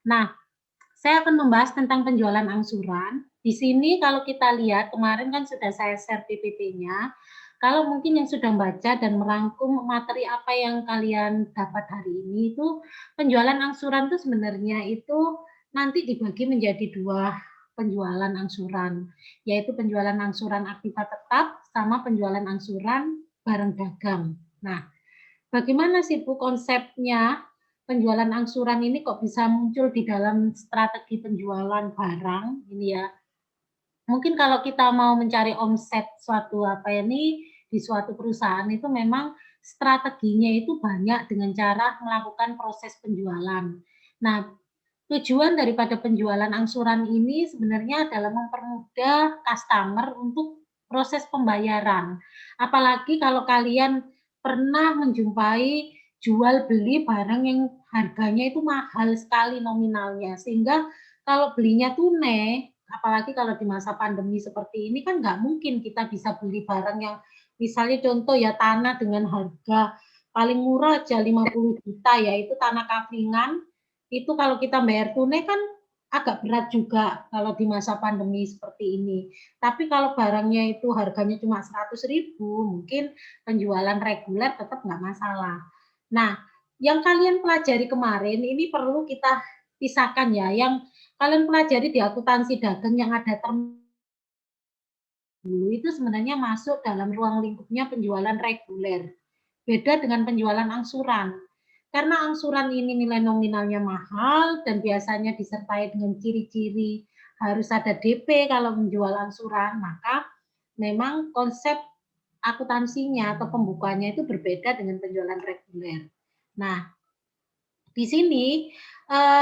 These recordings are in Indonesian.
Nah, saya akan membahas tentang penjualan angsuran. Di sini kalau kita lihat, kemarin kan sudah saya share PPT-nya. Kalau mungkin yang sudah membaca dan merangkum materi apa yang kalian dapat hari ini itu, penjualan angsuran itu sebenarnya itu nanti dibagi menjadi 2 penjualan angsuran, yaitu penjualan angsuran aktiva tetap sama penjualan angsuran barang dagang. Nah, bagaimana sih Bu konsepnya penjualan angsuran ini kok bisa muncul di dalam strategi penjualan barang ini ya? Mungkin kalau kita mau mencari omset suatu apa ini di suatu perusahaan itu memang strateginya itu banyak dengan cara melakukan proses penjualan. Nah, tujuan daripada penjualan angsuran ini sebenarnya adalah mempermudah customer untuk proses pembayaran. Apalagi kalau kalian pernah menjumpai jual beli barang yang harganya itu mahal sekali nominalnya, sehingga kalau belinya tunai, apalagi kalau di masa pandemi seperti ini kan nggak mungkin kita bisa beli barang yang misalnya contoh ya tanah dengan harga paling murah aja 50 juta ya itu tanah kaflingan itu kalau kita bayar tunai kan agak berat juga kalau di masa pandemi seperti ini. Tapi kalau barangnya itu harganya cuma 100.000, mungkin penjualan reguler tetap nggak masalah. Nah, yang kalian pelajari kemarin ini perlu kita pisahkan ya. Yang kalian pelajari di akuntansi dagang yang ada term dulu itu sebenarnya masuk dalam ruang lingkupnya penjualan reguler. Beda dengan penjualan angsuran. Karena angsuran ini nilai nominalnya mahal dan biasanya disertai dengan ciri-ciri harus ada DP kalau menjual angsuran, maka memang konsep akuntansinya atau pembukaannya itu berbeda dengan penjualan reguler. Nah, di sini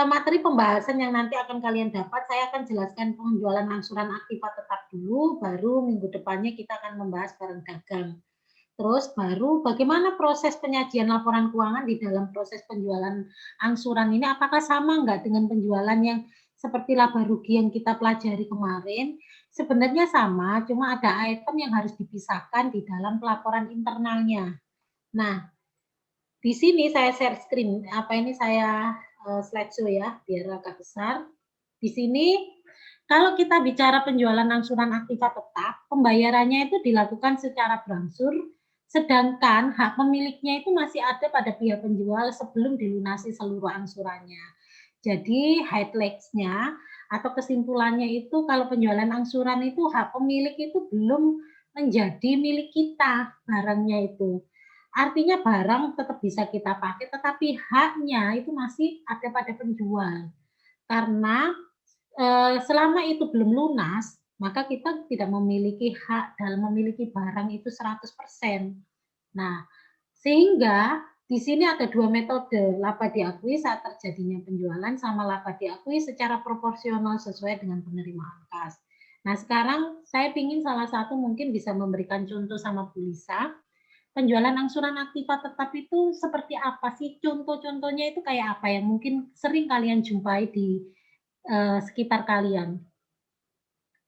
materi pembahasan yang nanti akan kalian dapat, saya akan jelaskan penjualan angsuran aktiva tetap dulu, baru minggu depannya kita akan membahas barang dagang. Terus baru bagaimana proses penyajian laporan keuangan di dalam proses penjualan angsuran ini, apakah sama enggak dengan penjualan yang seperti laba rugi yang kita pelajari kemarin? Sebenarnya sama, cuma ada item yang harus dipisahkan di dalam pelaporan internalnya. Nah, di sini saya share screen, apa ini saya slideshow ya, biar agak besar. Di sini kalau kita bicara penjualan angsuran aktiva tetap, pembayarannya itu dilakukan secara berangsur, sedangkan hak pemiliknya itu masih ada pada pihak penjual sebelum dilunasi seluruh angsurannya. Jadi highlights-nya atau kesimpulannya itu kalau penjualan angsuran itu hak pemilik itu belum menjadi milik kita barangnya itu. Artinya barang tetap bisa kita pakai, tetapi haknya itu masih ada pada penjual. Karena selama itu belum lunas, maka kita tidak memiliki hak dalam memiliki barang itu 100%. Nah, sehingga di sini ada 2 metode, laba diakui saat terjadinya penjualan sama laba diakui secara proporsional sesuai dengan penerimaan kas. Nah, sekarang saya ingin salah satu mungkin bisa memberikan contoh sama Bu Lisa, penjualan angsuran aktiva tetap itu seperti apa sih? Contoh-contohnya itu kayak apa yang mungkin sering kalian jumpai di sekitar kalian?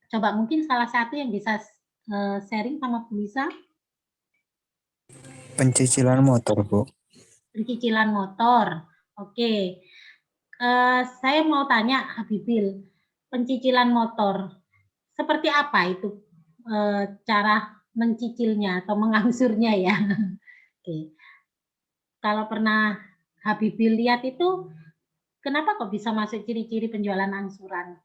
Coba mungkin salah satu yang bisa sharing sama Bu Lisa. Pencicilan motor, Bu. Pencicilan motor. Oke. Saya mau tanya Habibil, pencicilan motor. Seperti apa itu cara mencicilnya atau mengangsurnya ya? Oke. Kalau pernah Habibil lihat itu, kenapa kok bisa masuk ciri-ciri penjualan angsuran?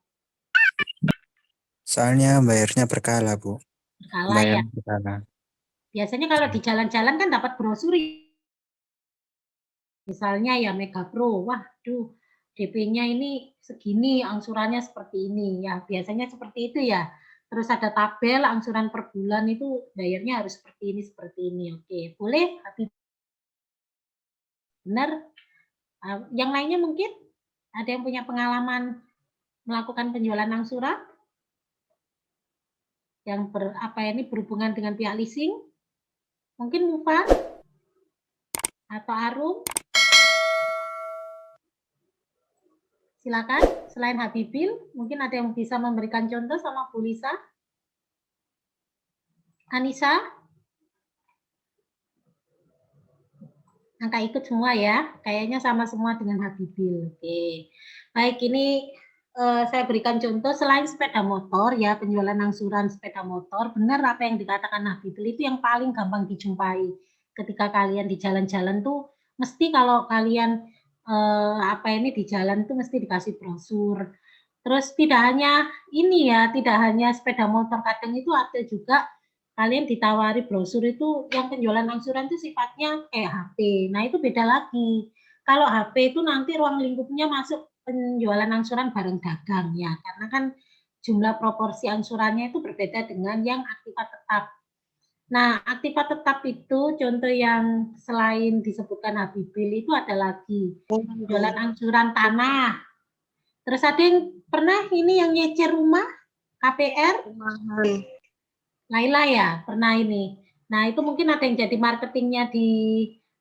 Soalnya bayarnya berkala, Bu. Berkala Bayar ya. berkala. Biasanya kalau di jalan-jalan kan dapat brosur. Misalnya ya Mega Pro, waduh DP-nya ini segini, angsurannya seperti ini ya, biasanya seperti itu ya. Terus ada tabel angsuran per bulan itu bayarnya harus seperti ini. Oke, boleh? Benar? Yang lainnya mungkin ada yang punya pengalaman melakukan penjualan angsuran yang berhubungan dengan pihak leasing? Mungkin Mufa atau Arum? Silakan, selain Habibil, mungkin ada yang bisa memberikan contoh sama Bu Lisa? Anissa? Angka ikut semua ya? Kayaknya sama semua dengan Habibil. Oke. Baik, ini saya berikan contoh selain sepeda motor ya, penjualan angsuran sepeda motor, benar apa yang dikatakan Habibil itu yang paling gampang dijumpai. Ketika kalian di jalan-jalan tuh mesti kalau kalian di jalan tuh mesti dikasih brosur. Terus tidak hanya ini ya, tidak hanya sepeda motor, kadang itu ada juga kalian ditawari brosur itu yang penjualan angsuran itu sifatnya kayak HP. Nah, itu beda lagi. Kalau HP itu nanti ruang lingkupnya masuk penjualan angsuran bareng dagang ya, karena kan jumlah proporsi angsurannya itu berbeda dengan yang aktiva tetap. Nah, aktiva tetap itu contoh yang selain disebutkan Habibil itu ada lagi penjualan angsuran tanah. Terus ada yang pernah ini yang nyecer rumah KPR? Laila ya, pernah ini. Nah, itu mungkin ada yang jadi marketingnya di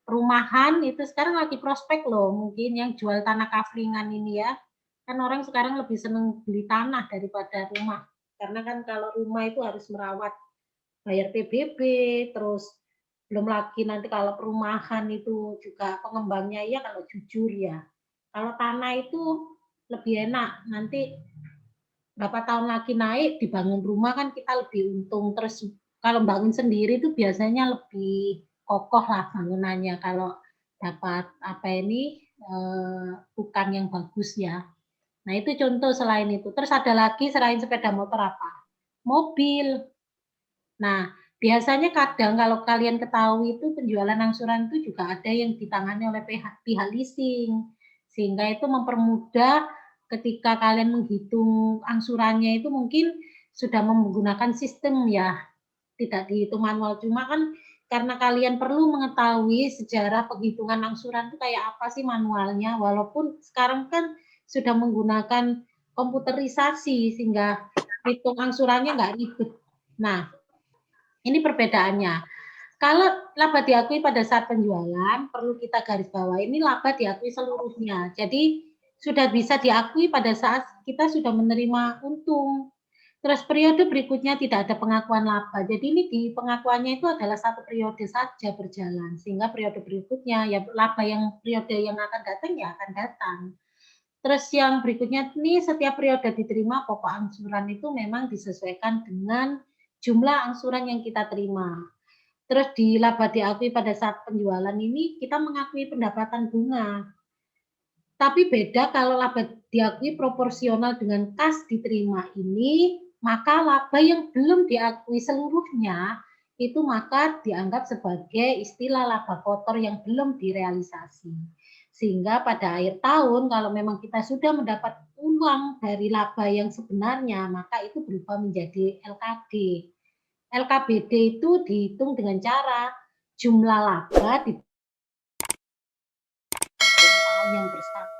perumahan, itu sekarang lagi prospek loh, mungkin yang jual tanah kaflingan ini ya. Kan orang sekarang lebih seneng beli tanah daripada rumah. Karena kan kalau rumah itu harus merawat, bayar PBB, terus belum lagi nanti kalau perumahan itu juga pengembangnya ya kalau jujur ya. Kalau tanah itu lebih enak, nanti berapa tahun lagi naik dibangun rumah kan kita lebih untung. Terus kalau bangun sendiri itu biasanya lebih kokoh lah bangunannya kalau dapat tukang yang bagus ya. Nah, itu contoh selain itu. Terus ada lagi selain sepeda motor apa? Mobil. Nah, biasanya kadang kalau kalian ketahui itu penjualan angsuran itu juga ada yang ditangani oleh pihak leasing. Sehingga itu mempermudah ketika kalian menghitung angsurannya itu mungkin sudah menggunakan sistem ya, tidak dihitung manual. Cuma kan karena kalian perlu mengetahui sejarah penghitungan angsuran itu kayak apa sih manualnya, walaupun sekarang kan sudah menggunakan komputerisasi sehingga hitung angsurannya nggak ribet. Nah, ini perbedaannya. Kalau laba diakui pada saat penjualan, perlu kita garis bawah ini laba diakui seluruhnya. Jadi sudah bisa diakui pada saat kita sudah menerima untung. Terus periode berikutnya tidak ada pengakuan laba. Jadi ini di pengakuannya itu adalah satu periode saja berjalan. Sehingga periode berikutnya ya laba yang periode yang akan datang ya akan datang. Terus yang berikutnya ini setiap periode diterima pokok angsuran itu memang disesuaikan dengan jumlah angsuran yang kita terima. Terus di laba diakui pada saat penjualan ini kita mengakui pendapatan bunga. Tapi beda kalau laba diakui proporsional dengan kas diterima ini, maka laba yang belum diakui seluruhnya itu maka dianggap sebagai istilah laba kotor yang belum direalisasi. Sehingga pada akhir tahun kalau memang kita sudah mendapat uang dari laba yang sebenarnya, maka itu berubah menjadi LKD. LKBD itu dihitung dengan cara jumlah laba di tahun yang bersama.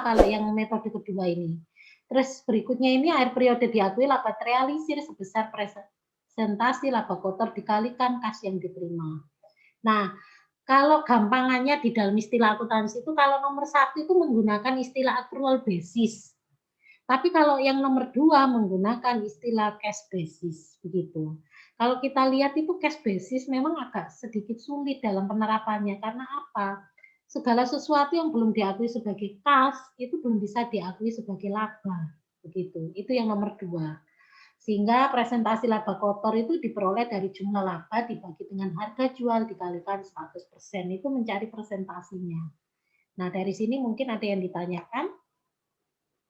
Kalau yang metode kedua ini. Terus berikutnya ini akhir periode diakui laba terrealisir sebesar presentasi laba kotor dikalikan kas yang diterima. Nah, kalau gampangannya di dalam istilah akuntansi itu kalau nomor 1 itu menggunakan istilah accrual basis. Tapi kalau yang nomor 2 menggunakan istilah cash basis begitu. Kalau kita lihat itu cash basis memang agak sedikit sulit dalam penerapannya karena apa? Segala sesuatu yang belum diakui sebagai kas itu belum bisa diakui sebagai laba begitu. Itu yang nomor 2. Sehingga presentasi laba kotor itu diperoleh dari jumlah laba dibagi dengan harga jual dikalikan 100%, itu mencari presentasinya. Nah, dari sini mungkin ada yang ditanyakan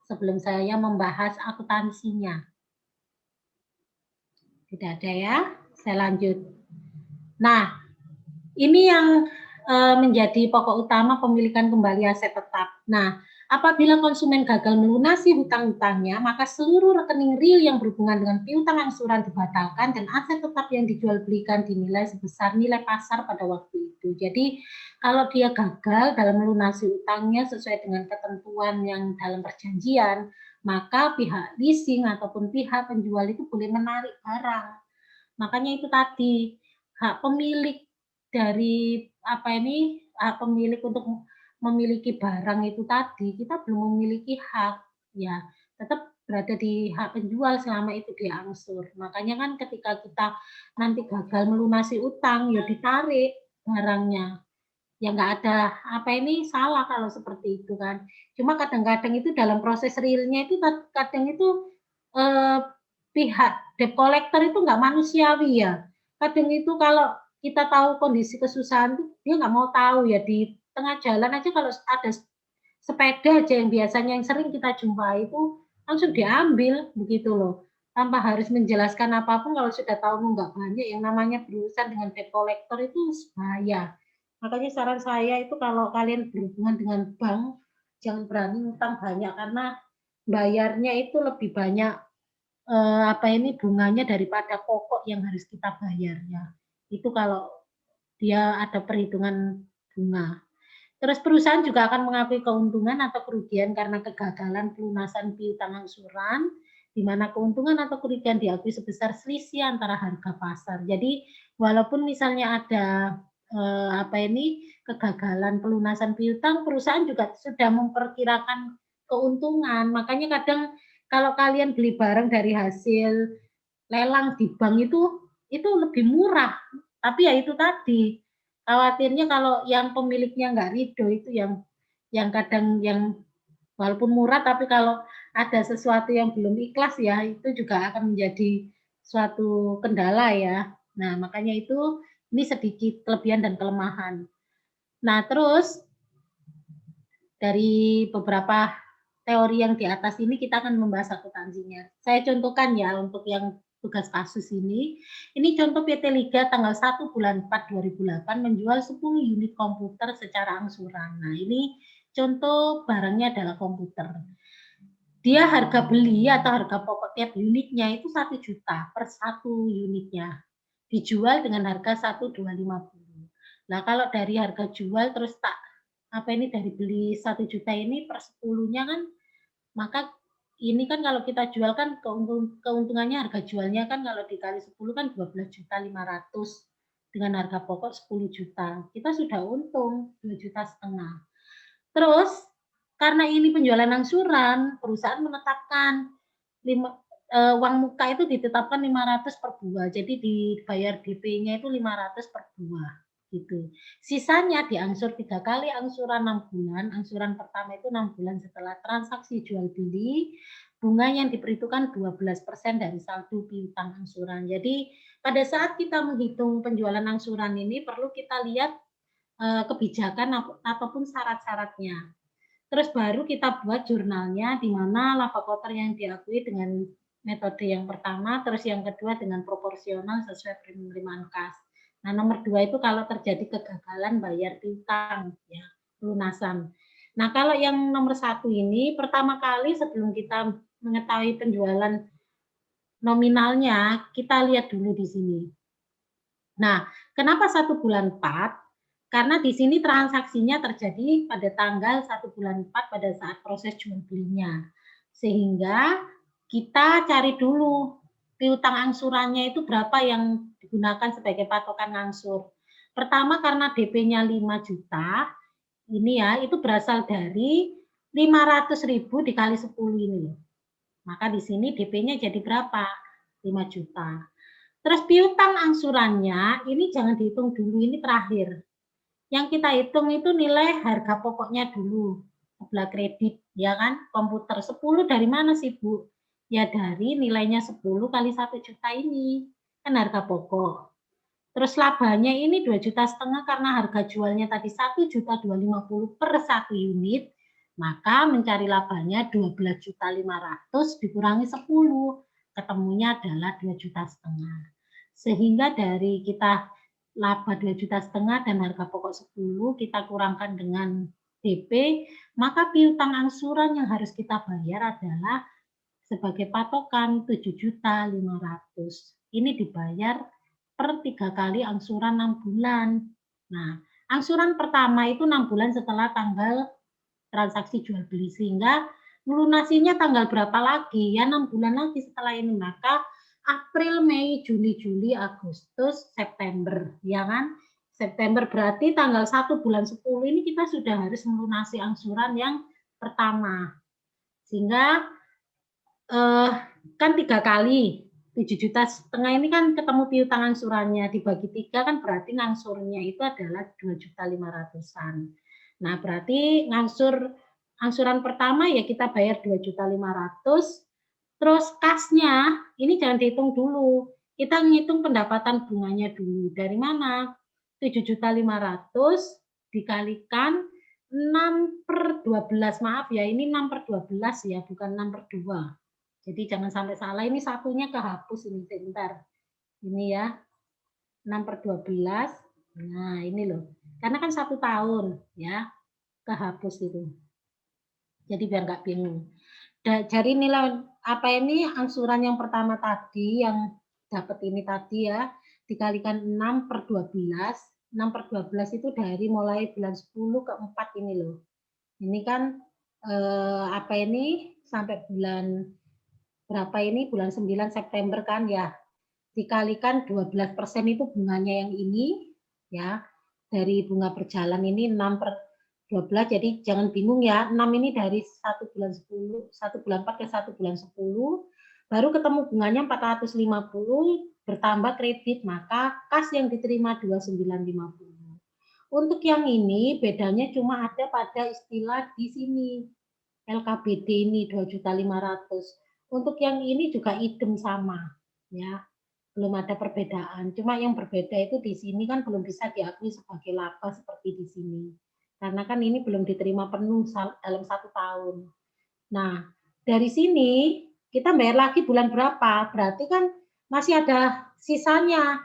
sebelum saya membahas akuntansinya. Tidak ada ya, saya lanjut. Nah, ini yang menjadi pokok utama pemilikan kembali aset tetap. Nah, apabila konsumen gagal melunasi hutang-hutangnya, maka seluruh rekening real yang berhubungan dengan piutang angsuran dibatalkan dan aset tetap yang dijual belikan dinilai sebesar nilai pasar pada waktu itu. Jadi, kalau dia gagal dalam melunasi hutangnya sesuai dengan ketentuan yang dalam perjanjian, maka pihak leasing ataupun pihak penjual itu boleh menarik barang. Makanya itu tadi, hak pemilik dari hak pemilik untuk memiliki barang itu tadi, kita belum memiliki hak, ya tetap berada di hak penjual selama itu diangsur. Makanya kan ketika kita nanti gagal melunasi utang, ya ditarik. barangnya. Ya nggak ada salah kalau seperti itu kan. Cuma kadang-kadang itu dalam proses realnya itu kadang itu eh, pihak debt collector itu nggak manusiawi ya. Kadang itu kalau kita tahu kondisi kesusahan itu dia nggak mau tahu ya di tengah jalan aja kalau ada sepeda aja yang biasanya yang sering kita jumpai itu langsung diambil begitu loh tanpa harus menjelaskan apapun kalau sudah tahu nunggak banyak yang namanya berurusan dengan debt collector itu bahaya. Makanya saran saya itu kalau kalian berhubungan dengan bank jangan berani utang banyak karena bayarnya itu lebih banyak bunganya daripada pokok yang harus kita bayarnya. Itu kalau dia ada perhitungan bunga. Terus perusahaan juga akan mengakui keuntungan atau kerugian karena kegagalan pelunasan piutang angsuran, di mana keuntungan atau kerugian diakui sebesar selisih antara harga pasar. Jadi walaupun misalnya ada kegagalan pelunasan piutang, perusahaan juga sudah memperkirakan keuntungan. Makanya kadang kalau kalian beli barang dari hasil lelang di bank itu lebih murah. Tapi ya itu tadi, khawatirnya kalau yang pemiliknya nggak ridho itu yang kadang yang walaupun murah tapi kalau ada sesuatu yang belum ikhlas ya itu juga akan menjadi suatu kendala ya. Nah, makanya itu ini sedikit kelebihan dan kelemahan. Nah, terus dari beberapa teori yang di atas ini kita akan membahas akuntansinya. Saya contohkan ya untuk yang tugas kasus ini. Ini contoh PT Liga tanggal 1 bulan 4 2008 menjual 10 unit komputer secara angsuran. Nah, ini contoh barangnya adalah komputer. Dia harga beli atau harga pokok tiap unitnya itu 1 juta per satu unitnya. Dijual dengan harga 1.250. Nah, kalau dari harga jual terus dari beli 1 juta ini per 10-nya kan maka ini kan kalau kita jual kan keuntungannya harga jualnya kan kalau dikali 10 kan 12.500.000 dengan harga pokok 10 juta. Kita sudah untung 2,5 juta. Terus karena ini penjualan angsuran, perusahaan menetapkan uang muka itu ditetapkan 500 per buah. Jadi dibayar DP-nya itu 500 per buah gitu. Sisanya diangsur 3 kali angsuran 6 bulan. Angsuran pertama itu 6 bulan setelah transaksi jual beli. Bunga yang diperhitungkan 12% dari saldo piutang angsuran. Jadi pada saat kita menghitung penjualan angsuran ini perlu kita lihat kebijakan ataupun syarat-syaratnya. Terus baru kita buat jurnalnya di mana laba kotor yang diakui dengan metode yang pertama, terus yang kedua dengan proporsional sesuai penerimaan kas. Nah, nomor 2 itu kalau terjadi kegagalan bayar piutang, ya, pelunasan. Nah, kalau yang nomor 1 ini, pertama kali sebelum kita mengetahui penjualan nominalnya, kita lihat dulu di sini. Nah, kenapa 1 bulan 4? Karena di sini transaksinya terjadi pada tanggal 1 bulan 4 pada saat proses jual belinya. Sehingga kita cari dulu piutang angsurannya itu berapa yang digunakan sebagai patokan angsur. Pertama karena DP-nya 5 juta, ini ya, itu berasal dari 500.000 dikali 10 ini. Maka di sini DP-nya jadi berapa? 5 juta. Terus piutang angsurannya ini jangan dihitung dulu, ini terakhir. Yang kita hitung itu nilai harga pokoknya dulu, sebelah kredit, ya kan? Komputer 10 dari mana sih, Bu? Ya dari nilainya 10 kali 1 juta ini, kan harga pokok. Terus labanya ini 2,5 juta karena harga jualnya tadi 1.250.000 per satu unit, maka mencari labanya 12.500.000 dikurangi 10, ketemunya adalah 2,5 juta. Sehingga dari kita laba 2,5 juta dan harga pokok 10 kita kurangkan dengan DP, maka piutang angsuran yang harus kita bayar adalah sebagai patokan 7.500.000. Ini dibayar per 3 kali angsuran 6 bulan. Nah, angsuran pertama itu 6 bulan setelah tanggal transaksi jual beli, sehingga melunasinya tanggal berapa lagi? Ya 6 bulan lagi setelah ini, maka April, Mei, Juni, Juli, Agustus, September, ya kan? September berarti tanggal 1 bulan 10 ini kita sudah harus melunasi angsuran yang pertama. Sehingga kan 3 kali. 7,5 juta ini kan ketemu piutang angsurannya, dibagi 3 kan berarti ngangsurnya itu adalah 2,5 juta. Nah, berarti angsuran pertama ya kita bayar 2,5 juta, terus kasnya ini jangan dihitung dulu. Kita ngitung pendapatan bunganya dulu. Dari mana? 7,5 juta dikalikan 6/12. Maaf ya, ini 6/12 ya, bukan 6/2. Jadi jangan sampai salah, ini satunya kehapus ini sebentar. Ini ya, 6/12. Nah, ini loh. Karena kan 1 tahun ya, kehapus itu. Jadi biar nggak bingung. Jadi nilai apa ini angsuran yang pertama tadi yang dapat ini tadi ya, dikalikan 6/12. 6/12 itu dari mulai bulan 10 ke 4 ini loh. Ini kan apa ini sampai bulan berapa ini, bulan 9 September kan ya, dikalikan 12% itu bunganya yang ini ya, dari bunga berjalan ini 6/12, jadi jangan bingung ya, 6 ini dari 1 bulan 10, 1 bulan 4 ke 1 bulan 10, baru ketemu bunganya 450 bertambah kredit, maka kas yang diterima 2950. Untuk yang ini bedanya cuma ada pada istilah di sini, LKBD ini 2,5 juta. Untuk yang ini juga idem sama, ya, belum ada perbedaan. Cuma yang berbeda itu di sini kan belum bisa diakui sebagai laba seperti di sini. Karena kan ini belum diterima penuh dalam 1 tahun. Nah, dari sini kita bayar lagi bulan berapa? Berarti kan masih ada sisanya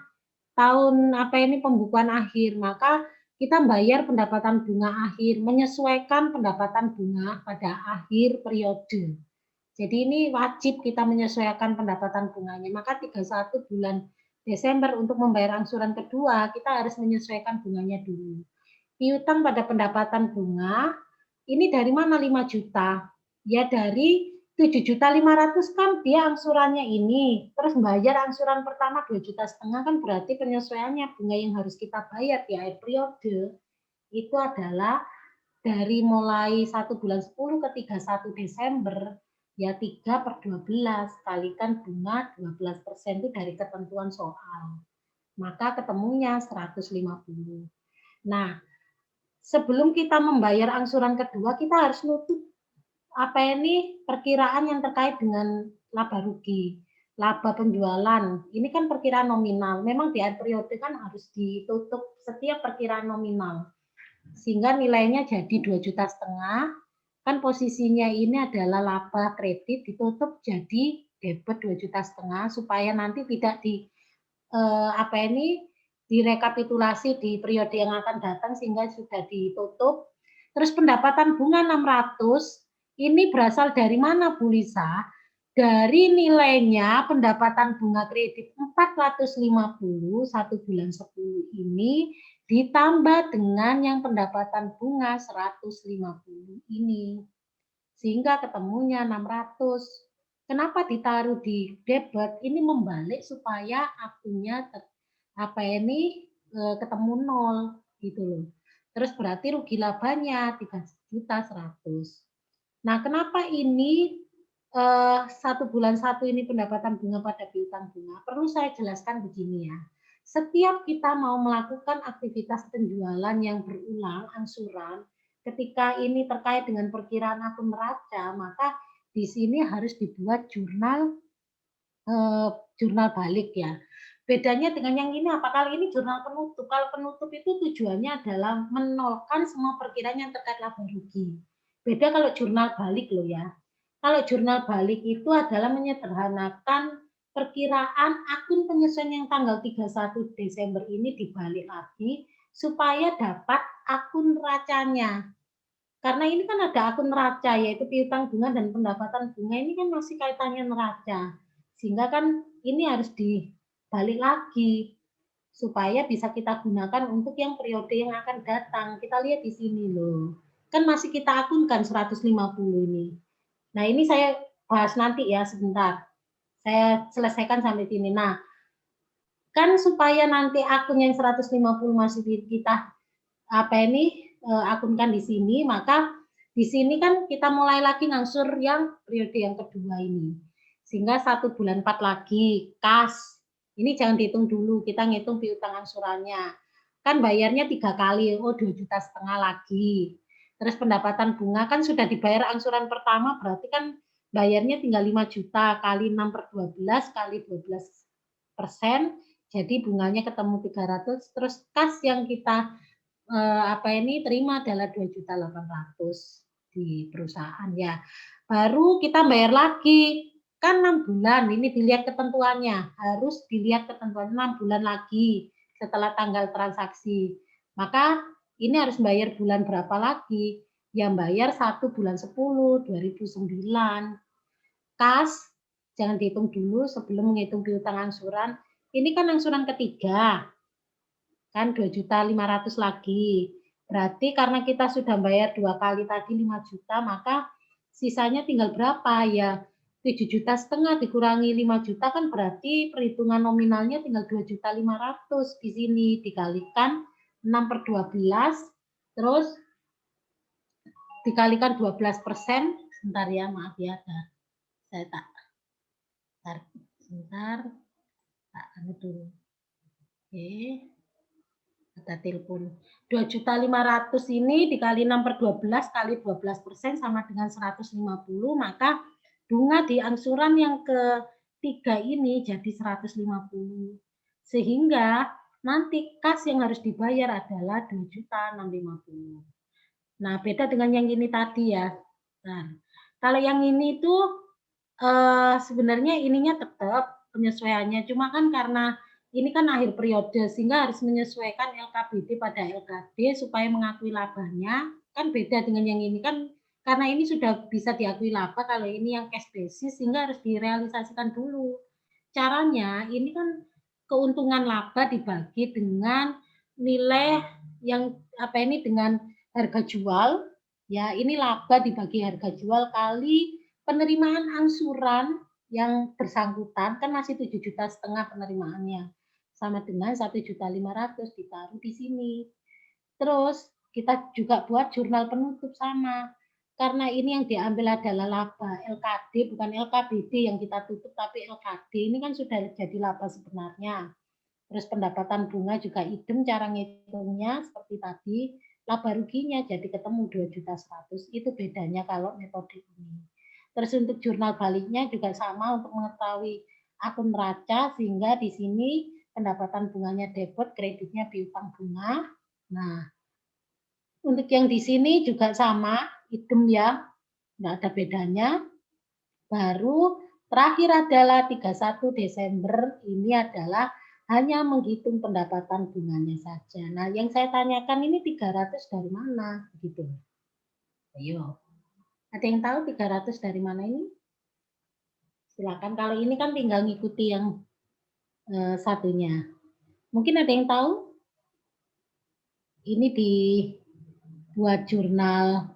tahun apa ini pembukuan akhir. Maka kita bayar pendapatan bunga akhir, menyesuaikan pendapatan bunga pada akhir periode. Jadi ini wajib kita menyesuaikan pendapatan bunganya. Maka 31 bulan Desember untuk membayar angsuran kedua, kita harus menyesuaikan bunganya dulu. Piutang pada pendapatan bunga, ini dari mana 5 juta? Ya dari 7,5 juta kan dia angsurannya ini, terus bayar angsuran pertama 2,5 juta kan berarti penyesuaiannya bunga yang harus kita bayar di akhir periode itu adalah dari mulai 1 bulan 10 ke 31 Desember ya 3/12 kalikan bunga 12% itu dari ketentuan soal. Maka ketemunya 150. Nah, sebelum kita membayar angsuran kedua, kita harus nutup apa ini perkiraan yang terkait dengan laba rugi, laba penjualan. Ini kan perkiraan nominal. Memang di akhir periode kan harus ditutup setiap perkiraan nominal. Sehingga nilainya jadi 2,5 juta. Kan posisinya ini adalah laba kredit ditutup jadi debit 2,5 juta supaya nanti tidak apa ini direkapitulasi di periode yang akan datang sehingga sudah ditutup. Terus pendapatan bunga 600 ini berasal dari mana Bu Lisa? Dari nilainya pendapatan bunga kredit 450 1 bulan 10 ini ditambah dengan yang pendapatan bunga 150 ini. Sehingga ketemunya 600. Kenapa ditaruh di debit? Ini membalik supaya akunnya apa ini ketemu 0 gitu loh. Terus berarti rugi labanya 3.100.000. Nah, kenapa ini 1 bulan 1 ini pendapatan bunga pada piutang bunga? Perlu saya jelaskan begini ya. Setiap kita mau melakukan aktivitas penjualan yang berulang angsuran, ketika ini terkait dengan perkiraan akun neraca, maka di sini harus dibuat jurnal balik ya. Bedanya dengan yang ini apa? Kali ini jurnal penutup. Kalau penutup itu tujuannya adalah menolkan semua perkiraan yang terkait laba rugi. Beda kalau jurnal balik loh ya. Kalau jurnal balik itu adalah menyederhanakan perkiraan akun penyesuaian yang tanggal 31 Desember ini dibalik lagi supaya dapat akun neracanya. Karena ini kan ada akun neraca yaitu piutang bunga dan pendapatan bunga ini kan masih kaitannya neraca. Sehingga kan ini harus dibalik lagi supaya bisa kita gunakan untuk yang periode yang akan datang. Kita lihat di sini loh. Kan masih kita akunkan 150 ini. Nah, ini saya bahas nanti ya sebentar. Saya selesaikan sampai sini. Nah, kan supaya nanti akun yang 150 masih kita apa ini akunkan di sini, maka di sini kan kita mulai lagi ngangsur yang periode yang kedua ini. Sehingga 1 bulan 4 lagi, kas. Ini jangan dihitung dulu, kita ngitung piutang angsurannya. Kan bayarnya 3 kali, 2,5 juta lagi. Terus pendapatan bunga kan sudah dibayar angsuran pertama, berarti kan bayarnya tinggal 5 juta kali 6/12 kali 12%, jadi bunganya ketemu 300, terus kas yang kita terima adalah 2.800.000 di perusahaan ya. Baru kita bayar lagi, kan 6 bulan, ini dilihat ketentuannya, harus dilihat ketentuannya 6 bulan lagi setelah tanggal transaksi. Maka ini harus bayar bulan berapa lagi? Yang bayar 1 bulan 10, 2009. Kas, jangan dihitung dulu sebelum menghitung piutang angsuran. Ini kan angsuran ketiga, kan 2.500.000 lagi. Berarti karena kita sudah bayar 2 kali tadi 5 juta, maka sisanya tinggal berapa? Ya 7,5 juta dikurangi 5 juta kan berarti perhitungan nominalnya tinggal 2.500.000 di sini, dikalikan 6/12, terus dikalikan 12%. Sebentar ya, maaf ya, saya sebentar, dulu. Oke. Ada telepon. 2.500.000 ini dikali 6/12 kali 12% sama dengan 150, maka bunga di angsuran yang ketiga ini jadi 150. Sehingga nanti kas yang harus dibayar adalah 2.650. Nah, beda dengan yang ini tadi ya. Nah, kalau yang ini tuh sebenarnya ininya tetap penyesuaiannya, cuma kan karena ini kan akhir periode sehingga harus menyesuaikan LKBD pada LKD supaya mengakui labanya. Kan beda dengan yang ini kan karena ini sudah bisa diakui laba, kalau ini yang cash basis sehingga harus direalisasikan dulu. Caranya ini kan keuntungan laba dibagi dengan nilai yang dengan harga jual, ya ini laba dibagi harga jual kali penerimaan angsuran yang bersangkutan, kan masih 7,5 juta penerimaannya, sama dengan 1.500.000 ditaruh di sini. Terus kita juga buat jurnal penutup sama, karena ini yang diambil adalah laba LKD bukan LKBD yang kita tutup, tapi LKD ini kan sudah jadi laba sebenarnya. Terus pendapatan bunga juga idem cara ngitungnya seperti tadi, laba ruginya jadi ketemu 2.100.000. Itu bedanya kalau metode ini. Terus untuk jurnal baliknya juga sama untuk mengetahui akun neraca, sehingga di sini pendapatan bunganya debit, kreditnya piutang bunga. Nah, untuk yang di sini juga sama, idem ya, nggak ada bedanya. Baru terakhir adalah 31 Desember, ini adalah hanya menghitung pendapatan bunganya saja. Nah, yang saya tanyakan ini 300 dari mana? Begitu. Ayo. Ada yang tahu 300 dari mana ini? Silakan. Kalau ini kan tinggal ngikuti yang satunya. Mungkin ada yang tahu? Ini dibuat jurnal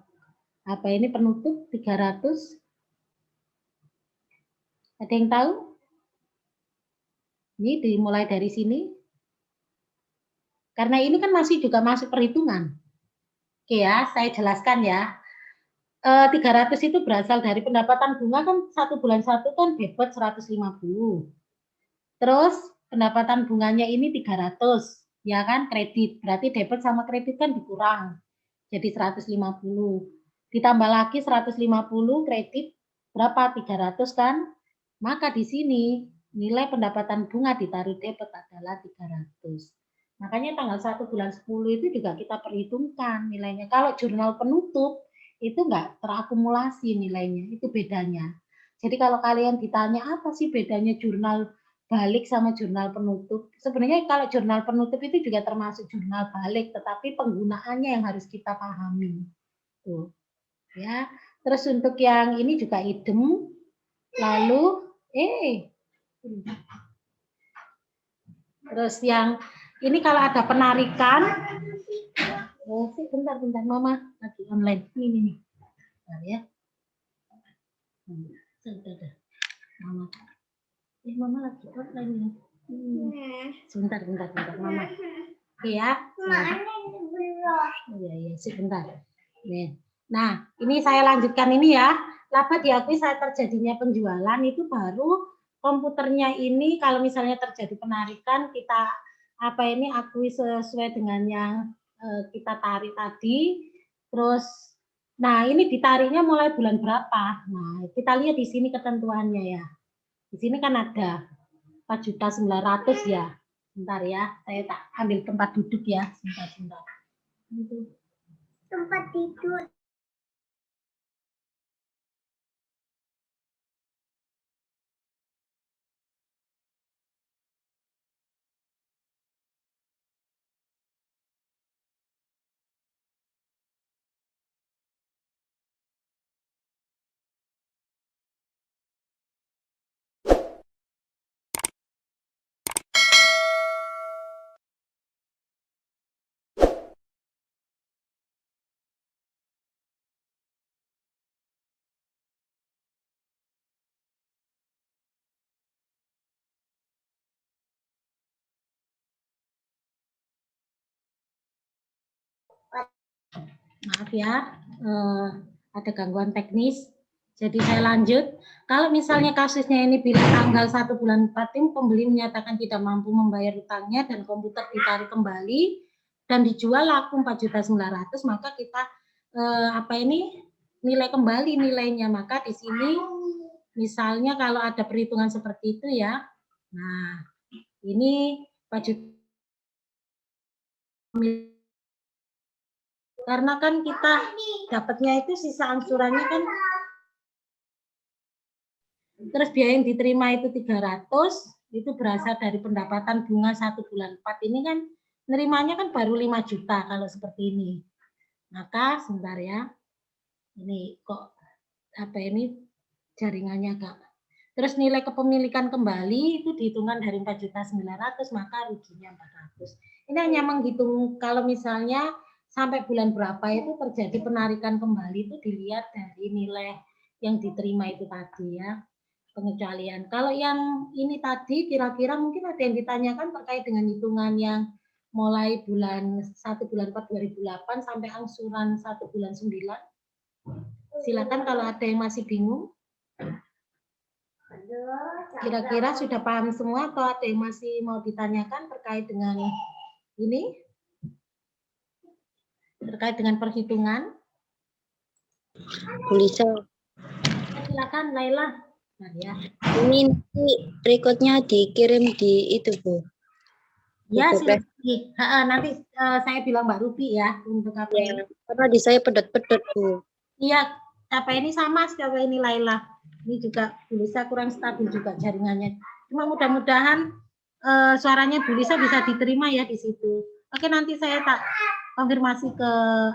penutup 300. Ada yang tahu? Ini dimulai dari sini. Karena ini kan masih juga masuk perhitungan. Oke ya, saya jelaskan ya. 300 itu berasal dari pendapatan bunga kan 1 bulan 1 kan debit 150. Terus pendapatan bunganya ini 300, ya kan, kredit. Berarti debit sama kredit kan dikurang. Jadi 150. Ditambah lagi 150 kredit berapa? 300 kan? Maka di sini nilai pendapatan bunga ditaruh debit adalah 300. Makanya tanggal 1 bulan 10 itu juga kita perhitungkan nilainya. Kalau jurnal penutup itu enggak terakumulasi nilainya, itu bedanya. Jadi kalau kalian ditanya apa sih bedanya jurnal balik sama jurnal penutup? Sebenarnya kalau jurnal penutup itu juga termasuk jurnal balik, tetapi penggunaannya yang harus kita pahami. Tuh. Ya. Terus untuk yang ini juga idem. Lalu terus yang ini kalau ada penarikan, bentar Mama lagi online. Ini. Bentar ya. Mama. Mama lagi online ini. Sebentar Mama. Oke ya. Iya, sebentar. Nah, ini saya lanjutkan ini ya. laba diakui saat terjadinya penjualan itu baru komputernya ini kalau misalnya terjadi penarikan kita akui sesuai dengan yang kita tarik tadi. Terus nah ini ditariknya mulai bulan berapa. Nah, kita lihat di sini ketentuannya ya. Di sini kan ada 4.900.000 ya. Bentar ya, saya tak ambil tempat duduk ya. Sebentar. Tempat tidur. Maaf ya, ada gangguan teknis. Jadi saya lanjut. Kalau misalnya kasusnya ini bila tanggal 1 bulan 4 tim pembeli menyatakan tidak mampu membayar utangnya dan komputer ditarik kembali dan dijual laku 4.900.000, maka kita nilai kembali nilainya. Maka di sini misalnya kalau ada perhitungan seperti itu ya. Nah, ini 4 juta karena kan kita dapatnya itu sisa angsurannya kan, terus biaya yang diterima itu 300, itu berasal dari pendapatan bunga 1 bulan 4 ini kan nerimanya kan baru 5 juta kalau seperti ini. Maka sebentar ya, ini kok jaringannya Kak. Terus nilai kepemilikan kembali itu dihitungkan dari 4.900.000, maka ruginya 400. Ini hanya menghitung kalau misalnya sampai bulan berapa itu terjadi penarikan kembali itu dilihat dari nilai yang diterima itu tadi ya, pengecualian. Kalau yang ini tadi kira-kira mungkin ada yang ditanyakan terkait dengan hitungan yang mulai bulan 1 bulan 4 2008 sampai angsuran 1 bulan 9. Silakan kalau ada yang masih bingung. Kira-kira sudah paham semua atau ada yang masih mau ditanyakan terkait dengan ini? Terkait dengan perhitungan? Bisa. Silakan Laila. Nah, ya. Ini nanti berikutnya dikirim di itu, Bu. Ya, nanti saya bilang Mbak Ruby ya untuk apa ya, ini. karena di saya pedet-pedet, Bu. Iya, apa ini sama siapa ini Laila. Ini juga Bu Lisa kurang stabil juga jaringannya. Cuma mudah-mudahan suaranya Bu Lisa bisa diterima ya di situ. Oke, nanti saya tak konfirmasi ke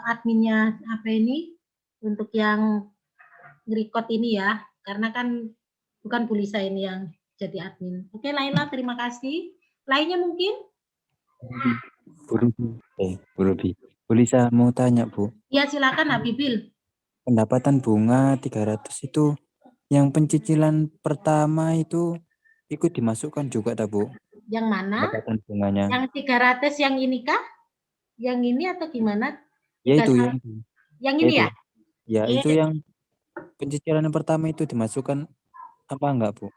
adminnya apa ini untuk yang nge-record ini ya, karena kan bukan Bu Lisa ini yang jadi admin. Oke, Laila, terima kasih. Lainnya mungkin? Bu Ruby. Bu Lisa mau tanya, Bu. Ya, silakan Habibil. Pendapatan bunga 300 itu yang pencicilan pertama itu ikut dimasukkan juga, tak, Bu? Yang mana? Pendapatan bunganya. Yang 300 yang ini kah? Yang ini atau gimana? Ya itu yang ini ya? Ya, itu yang pencicilan yang pertama itu dimasukkan apa enggak, Bu?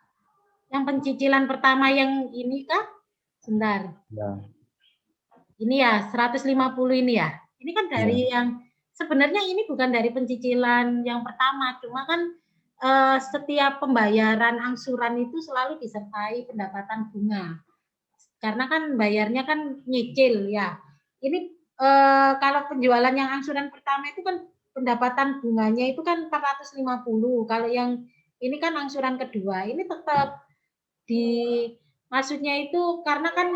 Yang pencicilan pertama yang ini kah? Sebentar. Ya. Ini ya, 150 ini ya. Ini kan dari yang sebenarnya ini bukan dari pencicilan yang pertama, cuma kan setiap pembayaran angsuran itu selalu disertai pendapatan bunga. Karena kan bayarnya kan nyicil ya. Ini kalau penjualan yang angsuran pertama itu kan pendapatan bunganya itu kan 450. Kalau yang ini kan angsuran kedua, ini tetap maksudnya itu karena kan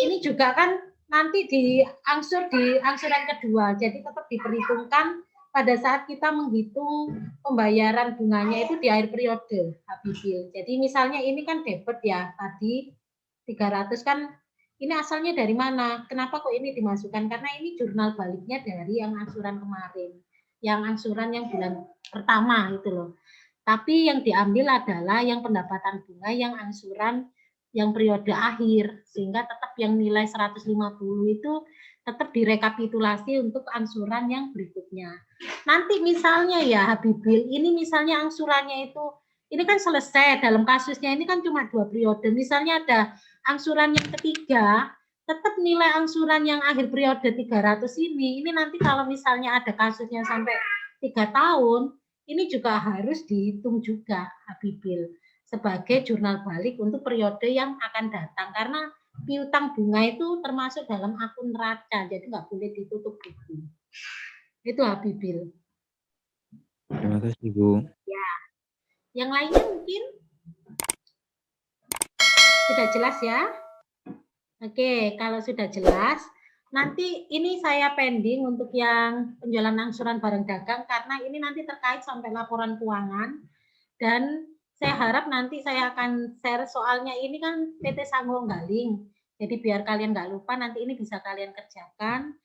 ini juga kan nanti di angsuran kedua. Jadi tetap diperhitungkan pada saat kita menghitung pembayaran bunganya itu di akhir periode Habibil. Jadi misalnya ini kan debit ya tadi 300 kan ini asalnya dari mana? Kenapa kok ini dimasukkan? Karena ini jurnal baliknya dari yang angsuran kemarin. Yang angsuran yang bulan pertama itu loh. Tapi yang diambil adalah yang pendapatan bunga yang angsuran yang periode akhir. Sehingga tetap yang nilai 150 itu tetap direkapitulasi untuk angsuran yang berikutnya. Nanti misalnya ya Habibil, ini misalnya angsurannya itu, ini kan selesai dalam kasusnya ini kan cuma 2 periode. Misalnya ada angsuran yang ketiga, tetap nilai angsuran yang akhir periode 300 ini nanti kalau misalnya ada kasusnya sampai 3 tahun, ini juga harus dihitung juga Habibil sebagai jurnal balik untuk periode yang akan datang. Karena piutang bunga itu termasuk dalam akun neraca, jadi nggak boleh ditutup buku. Itu Habibil. Terima kasih, Bu. Ya, yang lainnya mungkin sudah jelas ya? Oke, kalau sudah jelas, nanti ini saya pending untuk yang penjualan angsuran barang dagang karena ini nanti terkait sampai laporan keuangan dan saya harap nanti saya akan share soalnya ini kan PT Sanggong Galing. Jadi biar kalian nggak lupa nanti ini bisa kalian kerjakan,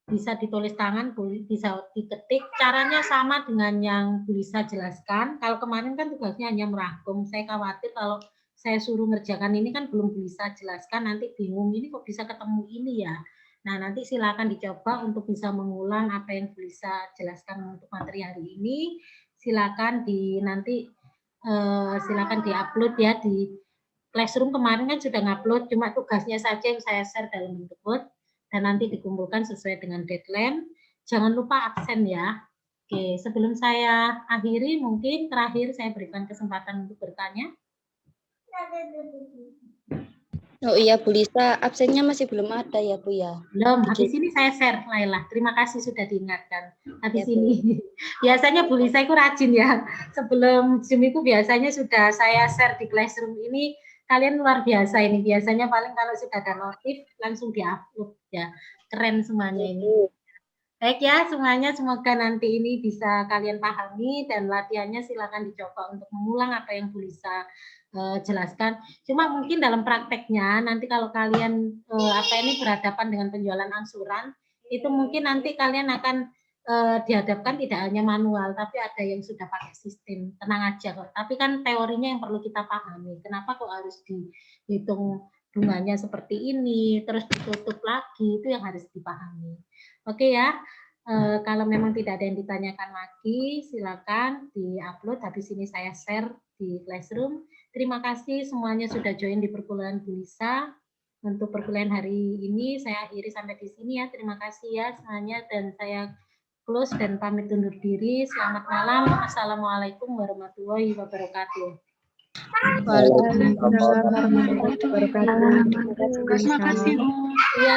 bisa ditulis tangan, bisa diketik. Caranya sama dengan yang Bu Lisa jelaskan. Kalau kemarin kan tugasnya hanya merangkum. Saya khawatir kalau saya suruh ngerjakan ini kan belum bisa jelaskan, nanti bingung ini kok bisa ketemu ini ya. Nah, nanti silakan dicoba untuk bisa mengulang apa yang bisa jelaskan untuk materi hari ini. Silakan silakan diupload ya di Classroom. Kemarin kan sudah ngupload, cuma tugasnya saja yang saya share dalam bentuk Word dan nanti dikumpulkan sesuai dengan deadline. Jangan lupa absen ya. Oke, sebelum saya akhiri mungkin terakhir saya berikan kesempatan untuk bertanya. Oh iya Bu Lisa, absennya masih belum ada ya Bu ya? Belum, habis ini saya share Laila. Terima kasih sudah diingatkan. Habis Ya, Bu. ini. Biasanya Bu Lisa itu rajin ya. Sebelum Zoom itu biasanya sudah saya share di Classroom ini. Kalian luar biasa ini. Biasanya paling kalau sudah ada notif langsung di-upload ya. Keren semuanya ini. Baik ya semuanya, semoga nanti ini bisa kalian pahami dan latihannya silakan dicoba untuk mengulang apa yang Bu Lisa jelaskan. Cuma mungkin dalam prakteknya nanti kalau kalian berhadapan dengan penjualan angsuran, itu mungkin nanti kalian akan dihadapkan tidak hanya manual, tapi ada yang sudah pakai sistem. Tenang aja kok. Tapi kan teorinya yang perlu kita pahami. Kenapa kok harus dihitung bunganya seperti ini, terus ditutup lagi, itu yang harus dipahami. Oke ya, kalau memang tidak ada yang ditanyakan lagi, silakan di-upload. Habis ini saya share di Classroom. Terima kasih semuanya sudah join di perkuliahan Bu Lisa. Untuk perkuliahan hari ini saya akhiri sampai di sini ya. Terima kasih ya semuanya dan saya close dan pamit undur diri. Selamat malam. Assalamualaikum warahmatullahi wabarakatuh. Waalaikumsalam warahmatullahi wabarakatuh. Terima kasih, Bu. Iya.